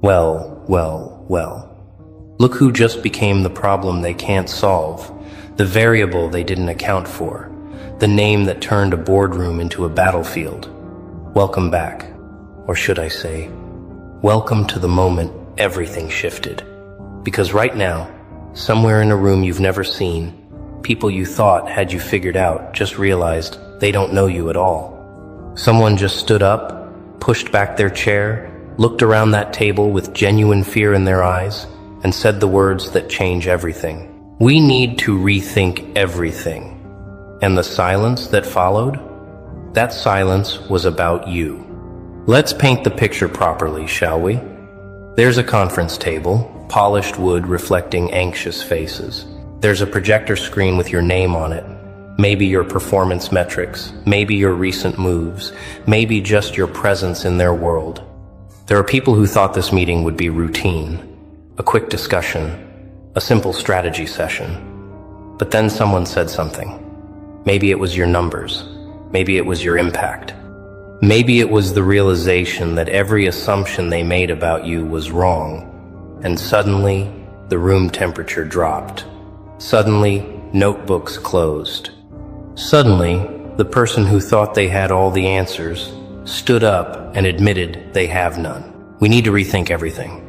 Well. Look who just became the problem they can't solve, the variable they didn't account for, the name that turned a boardroom into a battlefield. Welcome back. Or should I say, welcome to the moment everything shifted. Because right now, somewhere in a room you've never seen, people you thought had you figured out just realized they don't know you at all. Someone just stood up, pushed back their chair, looked around that table with genuine fear in their eyes, and said the words that change everything. We need to rethink everything. And the silence that followed? That silence was about you. Let's paint the picture properly, shall we? There's a conference table, polished wood reflecting anxious faces. There's a projector screen with your name on it. Maybe your performance metrics, maybe your recent moves, maybe just your presence in their world. There are people who thought this meeting would be routine, a quick discussion, a simple strategy session. But then someone said something. Maybe it was your numbers. Maybe it was your impact. Maybe it was the realization that every assumption they made about you was wrong. And suddenly, the room temperature dropped. Suddenly, notebooks closed. Suddenly, the person who thought they had all the answers stood up and admitted they have none. We need to rethink everything.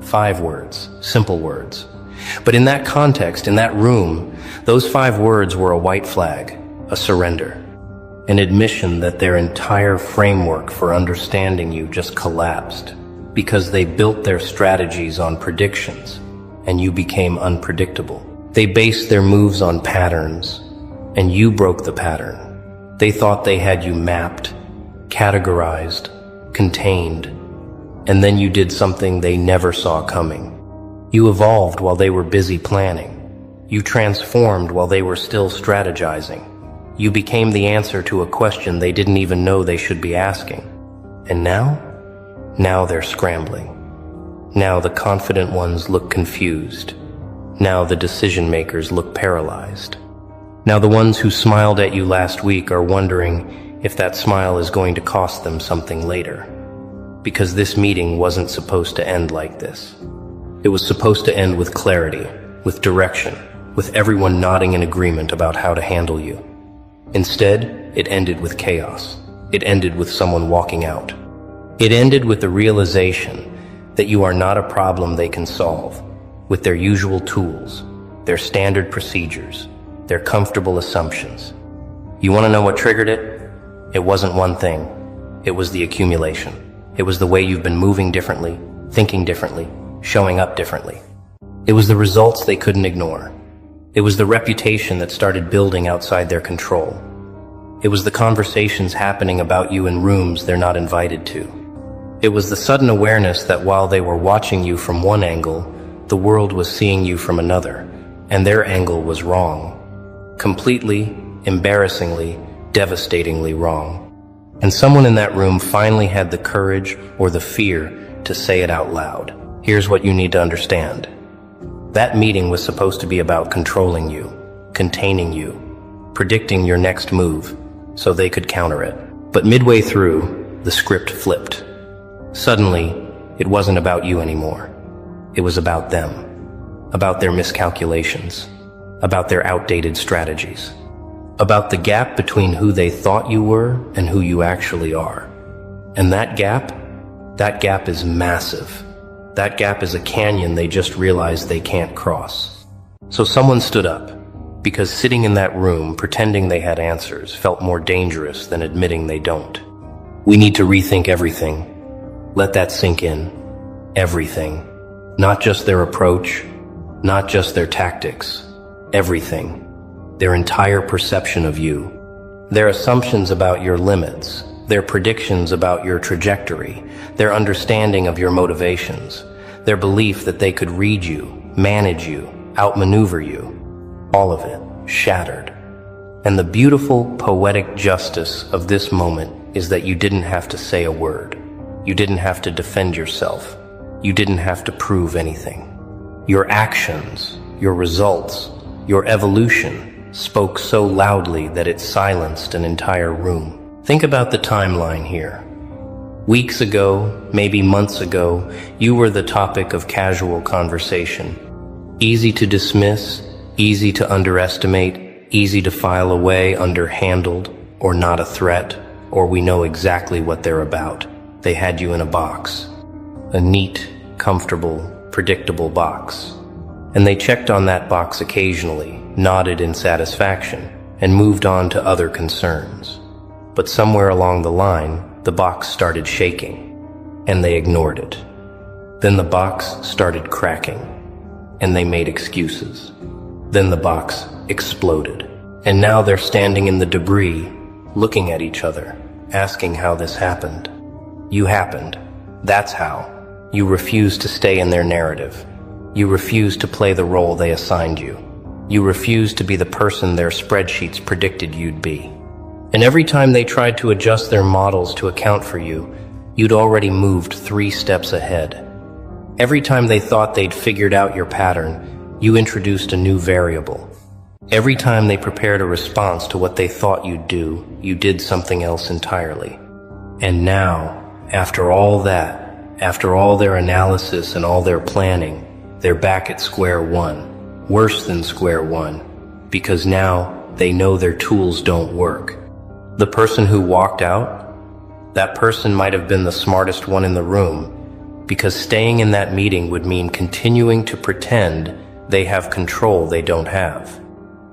5 words, simple words. But in that context, in that room, those 5 words were a white flag, a surrender, an admission that their entire framework for understanding you just collapsed because they built their strategies on predictions and you became unpredictable. They based their moves on patterns and you broke the pattern. They thought they had you mapped, categorized, contained, and then you did something they never saw coming. You evolved while they were busy planning. You transformed while they were still strategizing. You became the answer to a question they didn't even know they should be asking. And now? Now they're scrambling. Now the confident ones look confused. Now the decision makers look paralyzed. Now the ones who smiled at you last week are wondering if that smile is going to cost them something later. Because this meeting wasn't supposed to end like this. It was supposed to end with clarity, with direction, with everyone nodding in agreement about how to handle you. Instead, it ended with chaos. It ended with someone walking out. It ended with the realization that you are not a problem they can solve, with their usual tools, their standard procedures, their comfortable assumptions. You want to know what triggered it? It wasn't one thing. It was the accumulation. It was the way you've been moving differently, thinking differently, showing up differently. It was the results they couldn't ignore. It was the reputation that started building outside their control. It was the conversations happening about you in rooms they're not invited to. It was the sudden awareness that while they were watching you from one angle, the world was seeing you from another, and their angle was wrong. Completely, embarrassingly, devastatingly wrong. And someone in that room finally had the courage or the fear to say it out loud. Here's what you need to understand. That meeting was supposed to be about controlling you, containing you, predicting your next move so they could counter it. But midway through, the script flipped. Suddenly, it wasn't about you anymore. It was about them, about their miscalculations, about their outdated strategies, about the gap between who they thought you were and who you actually are. And that gap is massive. That gap is a canyon they just realized they can't cross. So someone stood up, because sitting in that room pretending they had answers felt more dangerous than admitting they don't. We need to rethink everything. Let that sink in. Everything. Not just their approach, not just their tactics. Everything. Their entire perception of you. Their assumptions about your limits. Their predictions about your trajectory, their understanding of your motivations, their belief that they could read you, manage you, outmaneuver you, all of it shattered. And the beautiful, poetic justice of this moment is that you didn't have to say a word. You didn't have to defend yourself. You didn't have to prove anything. Your actions, your results, your evolution spoke so loudly that it silenced an entire room. Think about the timeline here. Weeks ago, maybe months ago, you were the topic of casual conversation. Easy to dismiss, easy to underestimate, easy to file away underhandled, or not a threat, or we know exactly what they're about. They had you in a box. A neat, comfortable, predictable box. And they checked on that box occasionally, nodded in satisfaction, and moved on to other concerns. But somewhere along the line, the box started shaking, and they ignored it. Then the box started cracking, and they made excuses. Then the box exploded, and now they're standing in the debris, looking at each other, asking how this happened. You happened. That's how. You refused to stay in their narrative. You refused to play the role they assigned you. You refused to be the person their spreadsheets predicted you'd be. And every time they tried to adjust their models to account for you, you'd already moved 3 steps ahead. Every time they thought they'd figured out your pattern, you introduced a new variable. Every time they prepared a response to what they thought you'd do, you did something else entirely. And now, after all that, after all their analysis and all their planning, they're back at square one. Worse than square one, because now they know their tools don't work. The person who walked out, that person might have been the smartest one in the room, because staying in that meeting would mean continuing to pretend they have control they don't have.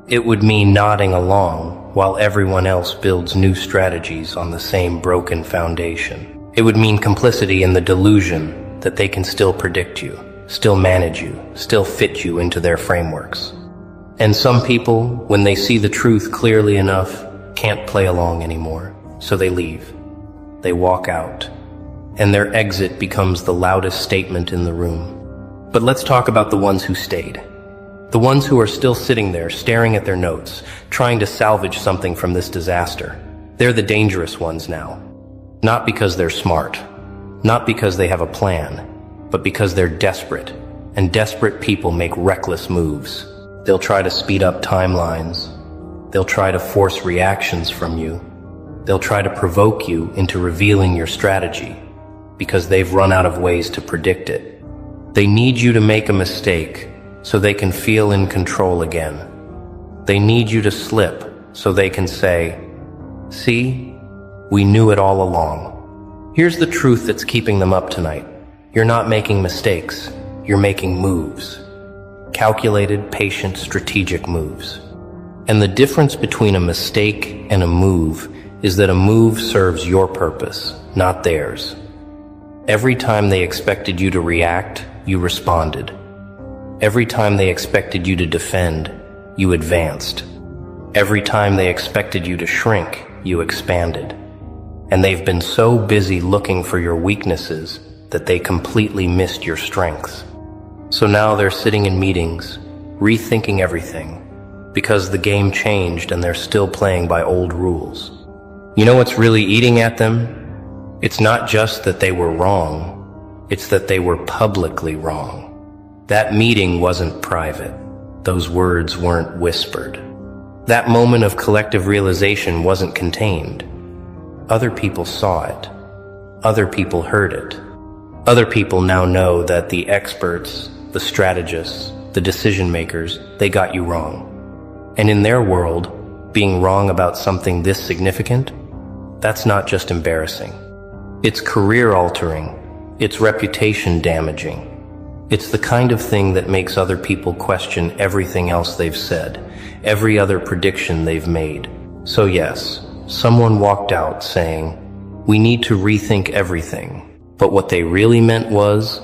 It would mean nodding along while everyone else builds new strategies on the same broken foundation. It would mean complicity in the delusion that they can still predict you, still manage you, still fit you into their frameworks. And some people, when they see the truth clearly enough, can't play along anymore, so they leave. They walk out, and their exit becomes the loudest statement in the room. But let's talk about the ones who stayed. The ones who are still sitting there, staring at their notes, trying to salvage something from this disaster. They're the dangerous ones now. Not because they're smart, not because they have a plan, but because they're desperate, and desperate people make reckless moves. They'll try to speed up timelines. They'll try to force reactions from you. They'll try to provoke you into revealing your strategy, because they've run out of ways to predict it. They need you to make a mistake so they can feel in control again. They need you to slip so they can say, "See, we knew it all along." Here's the truth that's keeping them up tonight. You're not making mistakes, you're making moves. Calculated, patient, strategic moves. And the difference between a mistake and a move is that a move serves your purpose, not theirs. Every time they expected you to react, you responded. Every time they expected you to defend, you advanced. Every time they expected you to shrink, you expanded. And they've been so busy looking for your weaknesses that they completely missed your strengths. So now they're sitting in meetings, rethinking everything, because the game changed and they're still playing by old rules. You know what's really eating at them? It's not just that they were wrong, it's that they were publicly wrong. That meeting wasn't private. Those words weren't whispered. That moment of collective realization wasn't contained. Other people saw it. Other people heard it. Other people now know that the experts, the strategists, the decision makers, they got you wrong. And in their world, being wrong about something this significant, that's not just embarrassing. It's career-altering. It's reputation-damaging. It's the kind of thing that makes other people question everything else they've said, every other prediction they've made. So yes, someone walked out saying, "We need to rethink everything." But what they really meant was,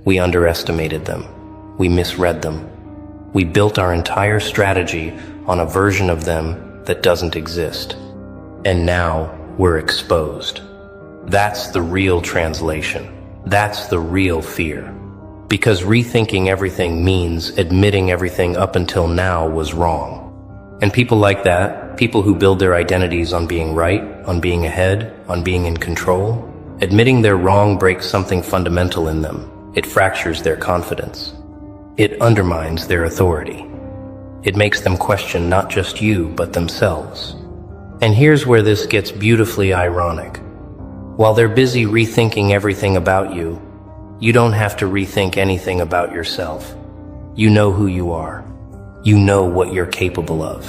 we underestimated them. We misread them. We built our entire strategy on a version of them that doesn't exist. And now we're exposed. That's the real translation. That's the real fear. Because rethinking everything means admitting everything up until now was wrong. And people like that, people who build their identities on being right, on being ahead, on being in control, admitting they're wrong breaks something fundamental in them. It fractures their confidence. It undermines their authority. It makes them question not just you, but themselves. And here's where this gets beautifully ironic. While they're busy rethinking everything about you, you don't have to rethink anything about yourself. You know who you are. You know what you're capable of.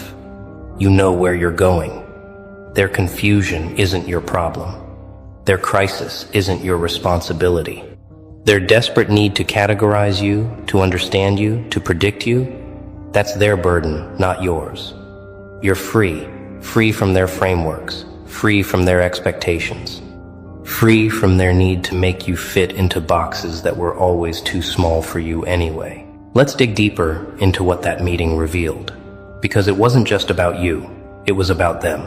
You know where you're going. Their confusion isn't your problem. Their crisis isn't your responsibility. Their desperate need to categorize you, to understand you, to predict you, that's their burden, not yours. You're free from their frameworks, free from their expectations, free from their need to make you fit into boxes that were always too small for you anyway. Let's dig deeper into what that meeting revealed, because it wasn't just about you, it was about them,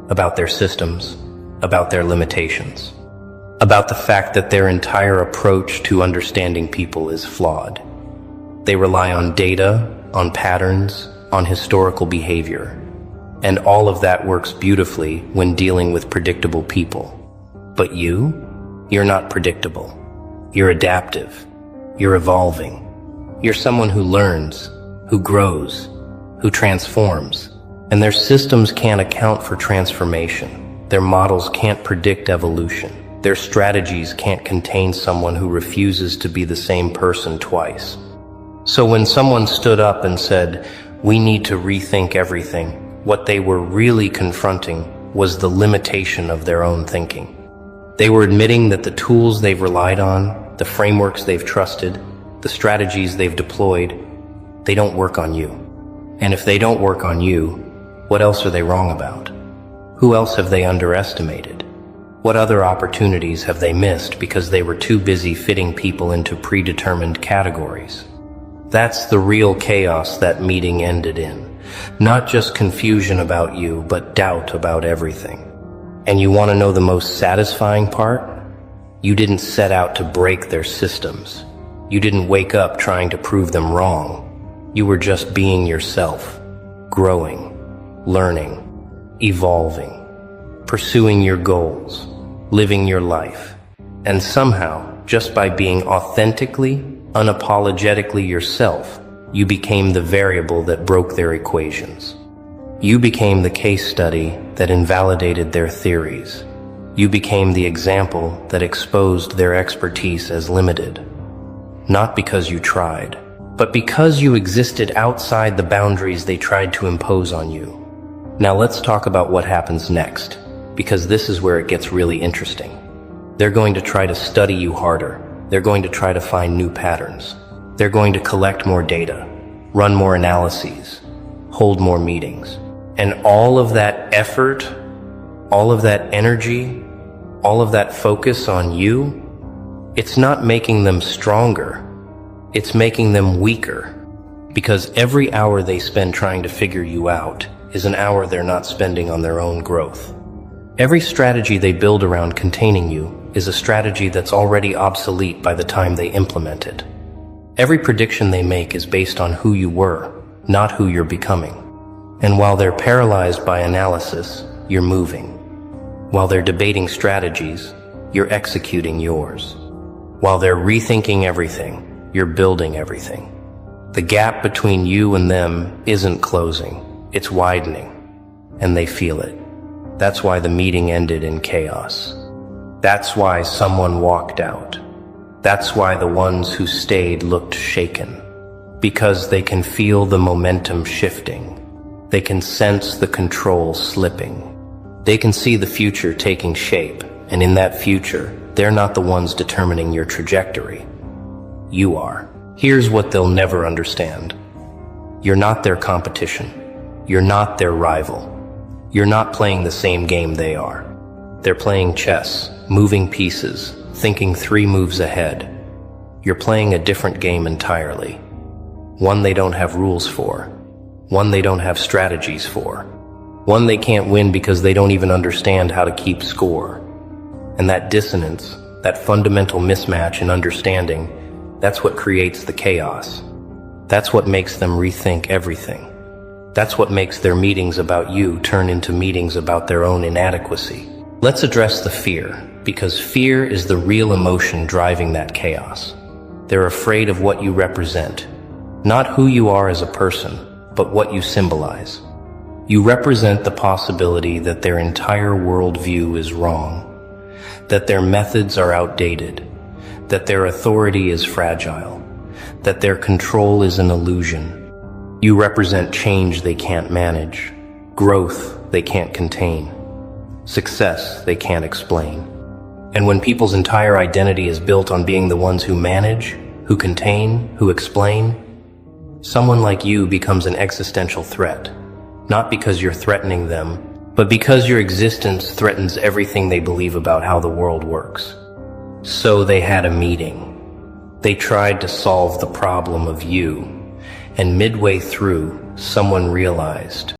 about their systems, about their limitations, about the fact that their entire approach to understanding people is flawed. They rely on data, on patterns, on historical behavior, and all of that works beautifully when dealing with predictable people. But you're not predictable. You're adaptive. You're evolving. You're someone who learns, who grows, who transforms. And their systems can't account for transformation. Their models can't predict evolution. Their strategies can't contain someone who refuses to be the same person twice. So when someone stood up and said, "We need to rethink everything," what they were really confronting was the limitation of their own thinking. They were admitting that the tools they've relied on, the frameworks they've trusted, the strategies they've deployed, they don't work on you. And if they don't work on you, what else are they wrong about? Who else have they underestimated? What other opportunities have they missed because they were too busy fitting people into predetermined categories? That's the real chaos that meeting ended in. Not just confusion about you, but doubt about everything. And you want to know the most satisfying part? You didn't set out to break their systems. You didn't wake up trying to prove them wrong. You were just being yourself, growing, learning, evolving, pursuing your goals, living your life. And somehow, just by being authentically, unapologetically yourself, you became the variable that broke their equations. You became the case study that invalidated their theories. You became the example that exposed their expertise as limited. Not because you tried, but because you existed outside the boundaries they tried to impose on you. Now let's talk about what happens next, because this is where it gets really interesting. They're going to try to study you harder. They're going to try to find new patterns. They're going to collect more data, run more analyses, hold more meetings. And all of that effort, all of that energy, all of that focus on you, it's not making them stronger. It's making them weaker. Because every hour they spend trying to figure you out is an hour they're not spending on their own growth. Every strategy they build around containing you is a strategy that's already obsolete by the time they implement it. Every prediction they make is based on who you were, not who you're becoming. And while they're paralyzed by analysis, you're moving. While they're debating strategies, you're executing yours. While they're rethinking everything, you're building everything. The gap between you and them isn't closing, it's widening. And they feel it. That's why the meeting ended in chaos. That's why someone walked out. That's why the ones who stayed looked shaken. Because they can feel the momentum shifting. They can sense the control slipping. They can see the future taking shape, and in that future, they're not the ones determining your trajectory. You are. Here's what they'll never understand. You're not their competition. You're not their rival. You're not playing the same game they are. They're playing chess, moving pieces, thinking 3 moves ahead. You're playing a different game entirely. One they don't have rules for. One they don't have strategies for. One they can't win because they don't even understand how to keep score. And that dissonance, that fundamental mismatch in understanding, that's what creates the chaos. That's what makes them rethink everything. That's what makes their meetings about you turn into meetings about their own inadequacy. Let's address the fear, because fear is the real emotion driving that chaos. They're afraid of what you represent, not who you are as a person, but what you symbolize. You represent the possibility that their entire worldview is wrong. that their methods are outdated, that their authority is fragile, that their control is an illusion. You represent change they can't manage, growth they can't contain, success they can't explain. And when people's entire identity is built on being the ones who manage, who contain, who explain, someone like you becomes an existential threat, not because you're threatening them, but because your existence threatens everything they believe about how the world works. So they had a meeting. They tried to solve the problem of you, and midway through, someone realized